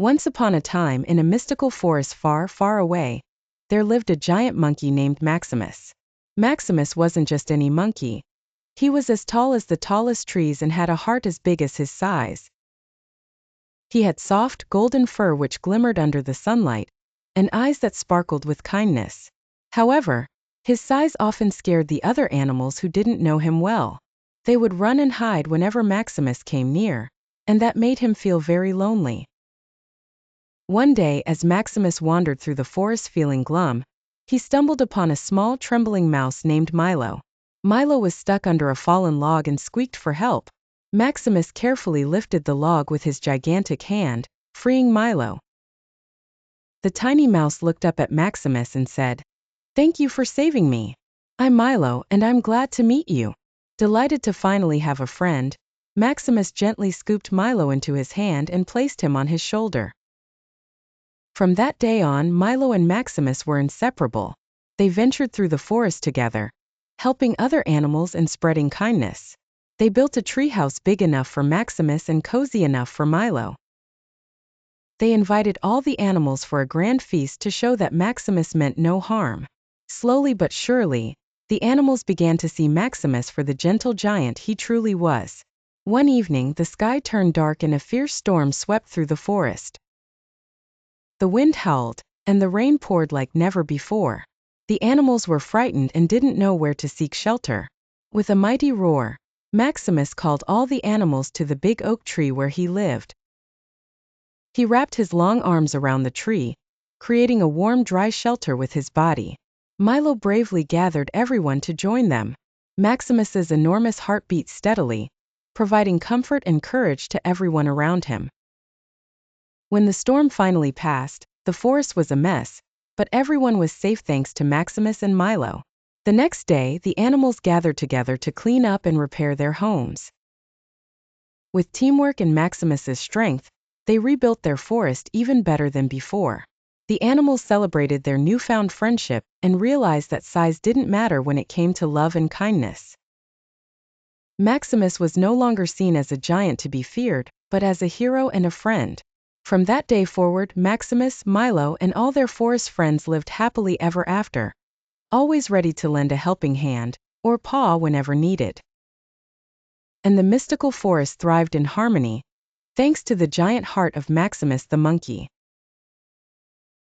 Once upon a time, in a mystical forest far, far away, there lived a giant monkey named Maximus. Maximus wasn't just any monkey. He was as tall as the tallest trees and had a heart as big as his size. He had soft, golden fur which glimmered under the sunlight, and eyes that sparkled with kindness. However, his size often scared the other animals who didn't know him well. They would run and hide whenever Maximus came near, and that made him feel very lonely. One day, as Maximus wandered through the forest feeling glum, he stumbled upon a small, trembling mouse named Milo. Milo was stuck under a fallen log and squeaked for help. Maximus carefully lifted the log with his gigantic hand, freeing Milo. The tiny mouse looked up at Maximus and said, "Thank you for saving me. I'm Milo, and I'm glad to meet you." Delighted to finally have a friend, Maximus gently scooped Milo into his hand and placed him on his shoulder. From that day on, Milo and Maximus were inseparable. They ventured through the forest together, helping other animals and spreading kindness. They built a treehouse big enough for Maximus and cozy enough for Milo. They invited all the animals for a grand feast to show that Maximus meant no harm. Slowly but surely, the animals began to see Maximus for the gentle giant he truly was. One evening, the sky turned dark and a fierce storm swept through the forest. The wind howled, and the rain poured like never before. The animals were frightened and didn't know where to seek shelter. With a mighty roar, Maximus called all the animals to the big oak tree where he lived. He wrapped his long arms around the tree, creating a warm, dry shelter with his body. Milo bravely gathered everyone to join them. Maximus's enormous heart beat steadily, providing comfort and courage to everyone around him. When the storm finally passed, the forest was a mess, but everyone was safe thanks to Maximus and Milo. The next day, the animals gathered together to clean up and repair their homes. With teamwork and Maximus's strength, they rebuilt their forest even better than before. The animals celebrated their newfound friendship and realized that size didn't matter when it came to love and kindness. Maximus was no longer seen as a giant to be feared, but as a hero and a friend. From that day forward, Maximus, Milo, and all their forest friends lived happily ever after, always ready to lend a helping hand or paw whenever needed. And the mystical forest thrived in harmony, thanks to the giant heart of Maximus the monkey.